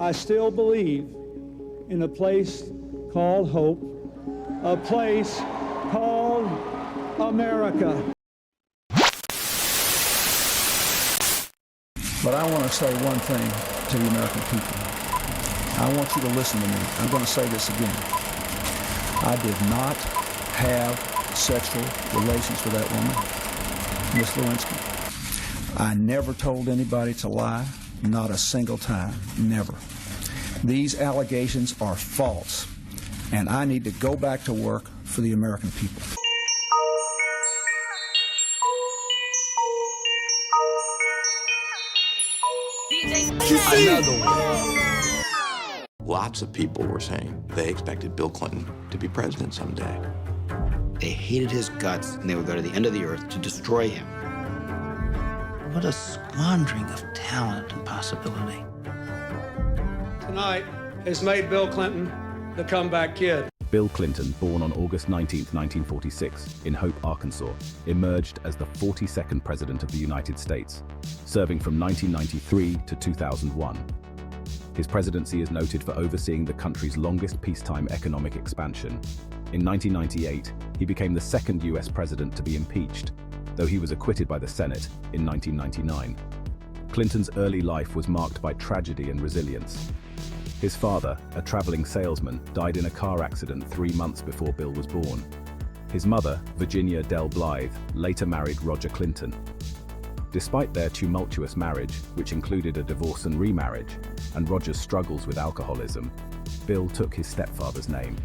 I still believe in a place called hope, a place called America. But I want to say one thing to the American people. I want you to listen to me. I'm going to say this again. I did not have sexual relations with that woman, Miss Lewinsky. I never told anybody to lie, not a single time, never. These allegations are false, and I need to go back to work for the American people. Another one. Lots of people were saying they expected Bill Clinton to be president someday. They hated his guts, and they would go to the end of the earth to destroy him. What a squandering of talent and possibility. Tonight has made Bill Clinton the comeback kid. Bill Clinton, born on August 19, 1946, in Hope, Arkansas, emerged as the 42nd President of the United States, serving from 1993 to 2001. His presidency is noted for overseeing the country's longest peacetime economic expansion. In 1998, he became the second U.S. president to be impeached, though he was acquitted by the Senate in 1999. Clinton's early life was marked by tragedy and resilience. His father, a traveling salesman, died in a car accident 3 months before Bill was born. His mother, Virginia Dell Blythe, later married Roger Clinton. Despite their tumultuous marriage, which included a divorce and remarriage, and Roger's struggles with alcoholism, Bill took his stepfather's name.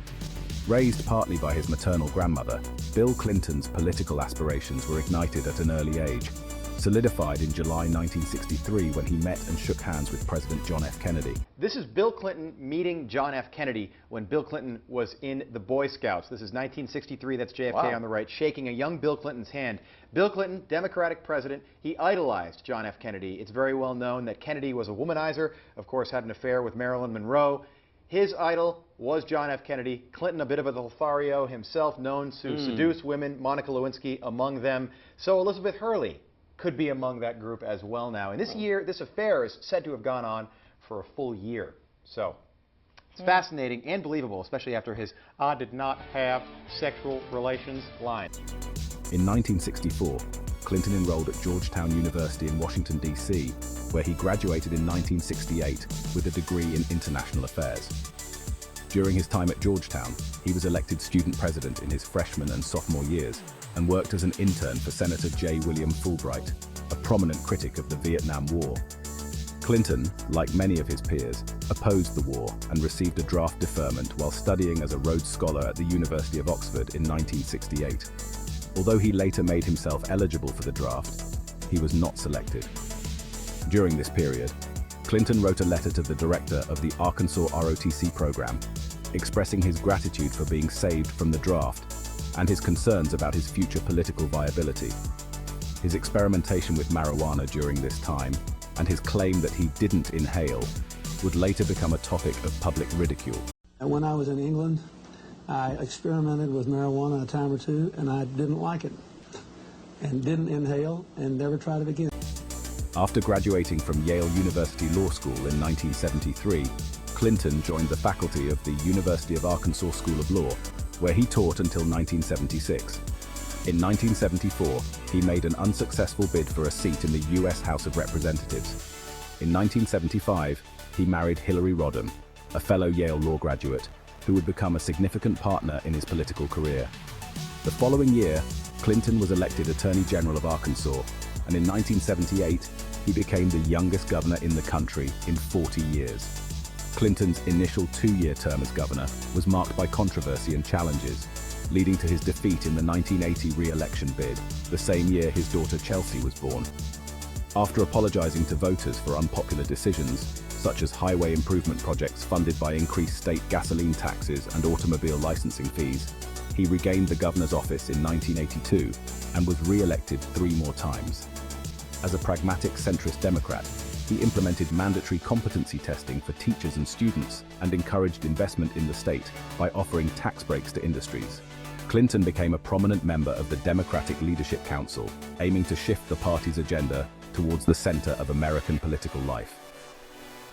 Raised partly by his maternal grandmother, Bill Clinton's political aspirations were ignited at an early age, solidified in July 1963 when he met and shook hands with President John F. Kennedy. This is Bill Clinton meeting John F. Kennedy when Bill Clinton was in the Boy Scouts. This is 1963, that's JFK on the right, shaking a young Bill Clinton's hand. Bill Clinton, Democratic president, he idolized John F. Kennedy. It's very well known that Kennedy was a womanizer, of course had an affair with Marilyn Monroe. His idol was John F. Kennedy. Clinton, a bit of a Lothario himself, known to seduce women, Monica Lewinsky among them. So Elizabeth Hurley could be among that group as well now. And this year, this affair is said to have gone on for a full year. So it's fascinating and believable, especially after his "I did not have sexual relations" line. In 1964, Clinton enrolled at Georgetown University in Washington, D.C., where he graduated in 1968 with a degree in international affairs. During his time at Georgetown, he was elected student president in his freshman and sophomore years and worked as an intern for Senator J. William Fulbright, a prominent critic of the Vietnam War. Clinton, like many of his peers, opposed the war and received a draft deferment while studying as a Rhodes Scholar at the University of Oxford in 1968. Although he later made himself eligible for the draft, he was not selected. During this period, Clinton wrote a letter to the director of the Arkansas ROTC program, expressing his gratitude for being saved from the draft and his concerns about his future political viability. His experimentation with marijuana during this time and his claim that he didn't inhale would later become a topic of public ridicule. When I was in England, I experimented with marijuana a time or two, and I didn't like it, and didn't inhale, and never tried it again. After graduating from Yale University Law School in 1973, Clinton joined the faculty of the University of Arkansas School of Law, where he taught until 1976. In 1974, he made an unsuccessful bid for a seat in the U.S. House of Representatives. In 1975, he married Hillary Rodham, a fellow Yale law graduate, who would become a significant partner in his political career. The following year, Clinton was elected Attorney General of Arkansas, and in 1978, he became the youngest governor in the country in 40 years. Clinton's initial 2-year term as governor was marked by controversy and challenges, leading to his defeat in the 1980 re-election bid, the same year his daughter Chelsea was born. After apologizing to voters for unpopular decisions, such as highway improvement projects funded by increased state gasoline taxes and automobile licensing fees, he regained the governor's office in 1982 and was re-elected 3 more times. As a pragmatic centrist Democrat, he implemented mandatory competency testing for teachers and students and encouraged investment in the state by offering tax breaks to industries. Clinton became a prominent member of the Democratic Leadership Council, aiming to shift the party's agenda towards the center of American political life.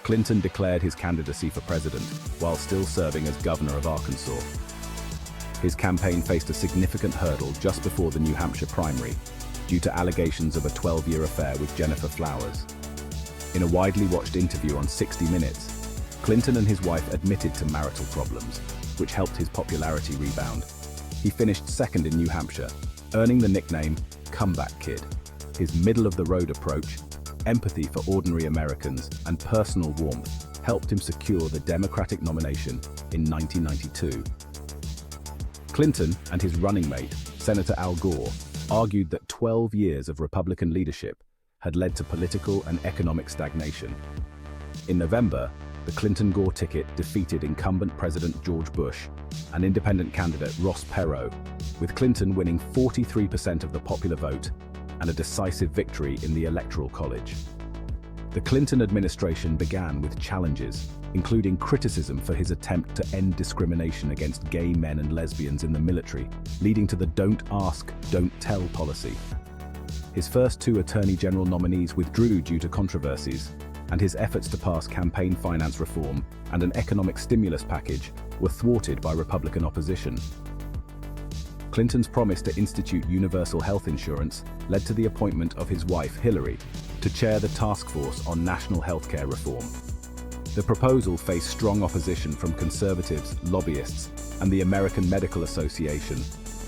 Clinton declared his candidacy for president while still serving as governor of Arkansas. His campaign faced a significant hurdle just before the New Hampshire primary due to allegations of a 12-year affair with Jennifer Flowers. In a widely watched interview on 60 Minutes, Clinton and his wife admitted to marital problems, which helped his popularity rebound. He finished second in New Hampshire, earning the nickname Comeback Kid. His middle-of-the-road approach, empathy for ordinary Americans, and personal warmth helped him secure the Democratic nomination in 1992. Clinton and his running mate, Senator Al Gore, argued that 12 years of Republican leadership had led to political and economic stagnation. In November, the Clinton-Gore ticket defeated incumbent President George Bush and independent candidate Ross Perot, with Clinton winning 43% of the popular vote and a decisive victory in the Electoral College. The Clinton administration began with challenges, including criticism for his attempt to end discrimination against gay men and lesbians in the military, leading to the Don't Ask, Don't Tell policy. His first two Attorney General nominees withdrew due to controversies, and his efforts to pass campaign finance reform and an economic stimulus package were thwarted by Republican opposition. Clinton's promise to institute universal health insurance led to the appointment of his wife, Hillary, to chair the task force on national health care reform. The proposal faced strong opposition from conservatives, lobbyists, and the American Medical Association,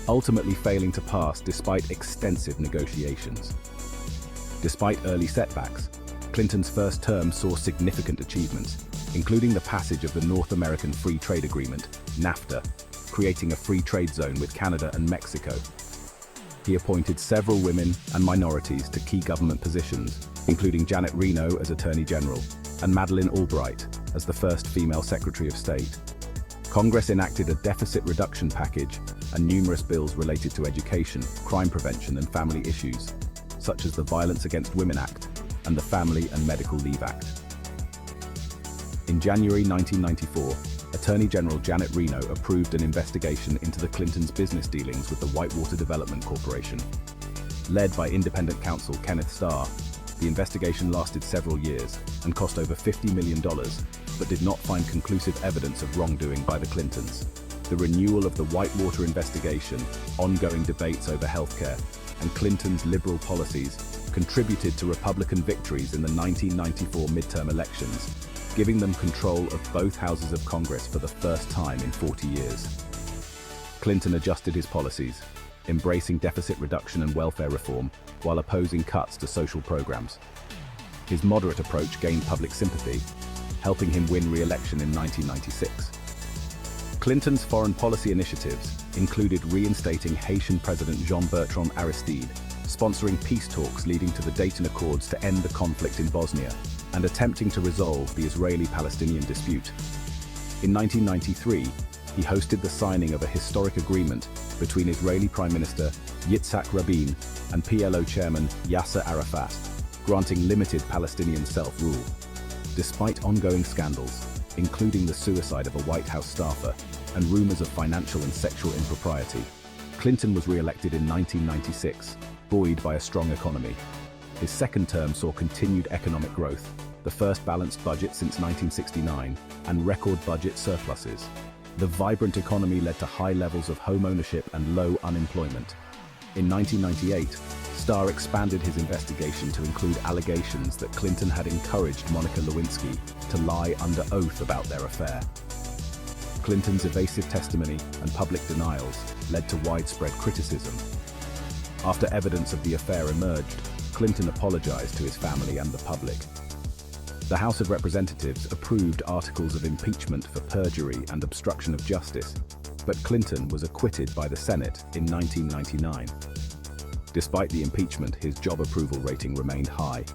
ultimately failing to pass despite extensive negotiations. Despite early setbacks, Clinton's first term saw significant achievements, including the passage of the North American Free Trade Agreement, NAFTA, creating a free trade zone with Canada and Mexico. He appointed several women and minorities to key government positions, including Janet Reno as Attorney General and Madeleine Albright as the first female Secretary of State. Congress enacted a deficit reduction package and numerous bills related to education, crime prevention, and family issues, such as the Violence Against Women Act and the Family and Medical Leave Act. In January 1994, Attorney General Janet Reno approved an investigation into the Clintons' business dealings with the Whitewater Development Corporation. Led by independent counsel Kenneth Starr, the investigation lasted several years and cost over $50 million, but did not find conclusive evidence of wrongdoing by the Clintons. The renewal of the Whitewater investigation, ongoing debates over healthcare, and Clinton's liberal policies contributed to Republican victories in the 1994 midterm elections, giving them control of both houses of Congress for the first time in 40 years. Clinton adjusted his policies, embracing deficit reduction and welfare reform while opposing cuts to social programs. His moderate approach gained public sympathy, helping him win re-election in 1996. Clinton's foreign policy initiatives included reinstating Haitian President Jean-Bertrand Aristide, sponsoring peace talks leading to the Dayton Accords to end the conflict in Bosnia, and attempting to resolve the Israeli-Palestinian dispute. In 1993, he hosted the signing of a historic agreement between Israeli Prime Minister Yitzhak Rabin and PLO Chairman Yasser Arafat, granting limited Palestinian self-rule. Despite ongoing scandals, including the suicide of a White House staffer and rumors of financial and sexual impropriety, Clinton was re-elected in 1996, buoyed by a strong economy. His second term saw continued economic growth, the first balanced budget since 1969, and record budget surpluses. The vibrant economy led to high levels of home ownership and low unemployment. In 1998, Starr expanded his investigation to include allegations that Clinton had encouraged Monica Lewinsky to lie under oath about their affair. Clinton's evasive testimony and public denials led to widespread criticism. After evidence of the affair emerged, Clinton apologized to his family and the public. The House of Representatives approved articles of impeachment for perjury and obstruction of justice, but Clinton was acquitted by the Senate in 1999. Despite the impeachment, his job approval rating remained high.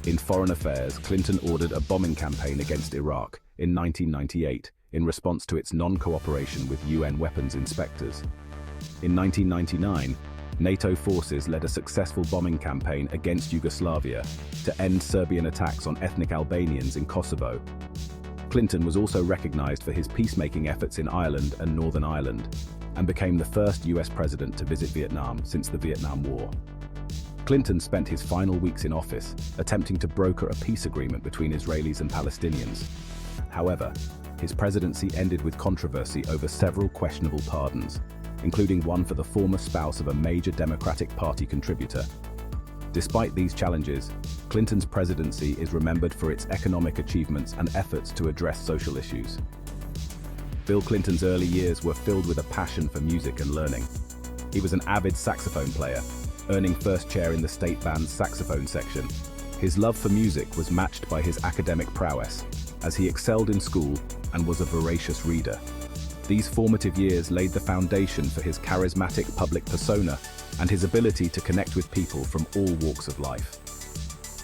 In foreign affairs, Clinton ordered a bombing campaign against Iraq in 1998 in response to its non-cooperation with UN weapons inspectors. In 1999, NATO forces led a successful bombing campaign against Yugoslavia to end Serbian attacks on ethnic Albanians in Kosovo. Clinton was also recognized for his peacemaking efforts in Ireland and Northern Ireland, and became the first US president to visit Vietnam since the Vietnam War. Clinton spent his final weeks in office attempting to broker a peace agreement between Israelis and Palestinians. However, his presidency ended with controversy over several questionable pardons, including one for the former spouse of a major Democratic Party contributor. Despite these challenges, Clinton's presidency is remembered for its economic achievements and efforts to address social issues. Bill Clinton's early years were filled with a passion for music and learning. He was an avid saxophone player, earning first chair in the state band's saxophone section. His love for music was matched by his academic prowess, as he excelled in school and was a voracious reader. These formative years laid the foundation for his charismatic public persona and his ability to connect with people from all walks of life.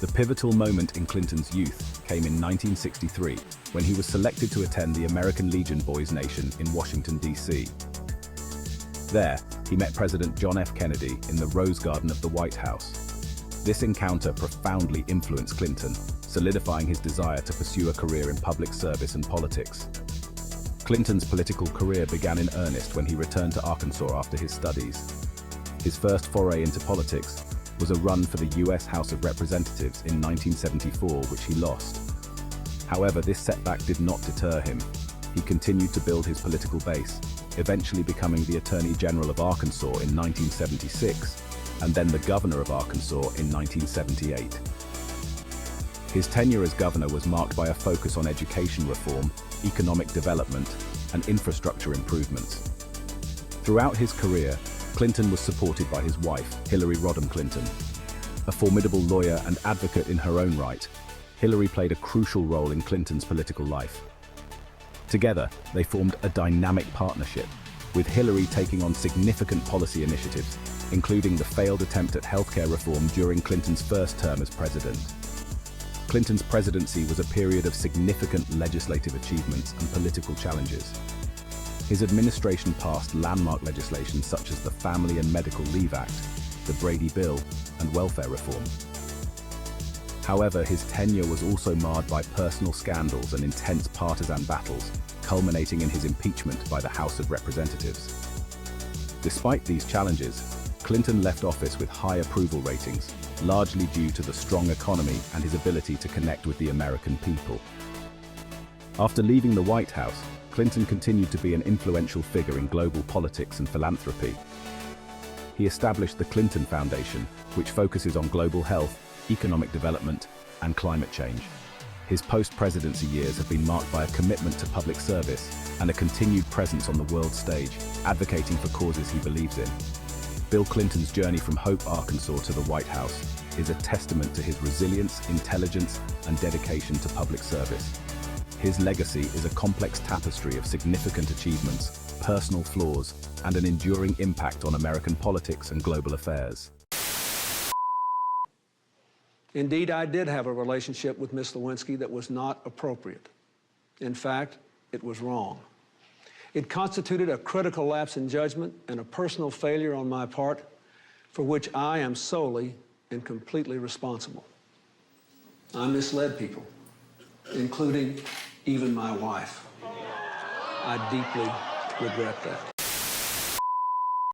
The pivotal moment in Clinton's youth came in 1963, when he was selected to attend the American Legion Boys Nation in Washington, D.C. There, he met President John F. Kennedy in the Rose Garden of the White House. This encounter profoundly influenced Clinton, solidifying his desire to pursue a career in public service and politics. Clinton's political career began in earnest when he returned to Arkansas after his studies. His first foray into politics was a run for the U.S. House of Representatives in 1974, which he lost. However, this setback did not deter him. He continued to build his political base, eventually becoming the Attorney General of Arkansas in 1976, and then the Governor of Arkansas in 1978. His tenure as governor was marked by a focus on education reform, economic development, and infrastructure improvements. Throughout his career, Clinton was supported by his wife, Hillary Rodham Clinton. A formidable lawyer and advocate in her own right, Hillary played a crucial role in Clinton's political life. Together, they formed a dynamic partnership, with Hillary taking on significant policy initiatives, including the failed attempt at healthcare reform during Clinton's first term as president. Clinton's presidency was a period of significant legislative achievements and political challenges. His administration passed landmark legislation such as the Family and Medical Leave Act, the Brady Bill, and welfare reform. However, his tenure was also marred by personal scandals and intense partisan battles, culminating in his impeachment by the House of Representatives. Despite these challenges, Clinton left office with high approval ratings, largely due to the strong economy and his ability to connect with the American people. After leaving the White House, Clinton continued to be an influential figure in global politics and philanthropy. He established the Clinton Foundation, which focuses on global health, economic development, and climate change. His post-presidency years have been marked by a commitment to public service and a continued presence on the world stage, advocating for causes he believes in. Bill Clinton's journey from Hope, Arkansas to the White House is a testament to his resilience, intelligence, and dedication to public service. His legacy is a complex tapestry of significant achievements, personal flaws, and an enduring impact on American politics and global affairs. Indeed, I did have a relationship with Ms. Lewinsky that was not appropriate. In fact, it was wrong. It constituted a critical lapse in judgment and a personal failure on my part for which I am solely and completely responsible. I misled people, including even my wife. I deeply regret that.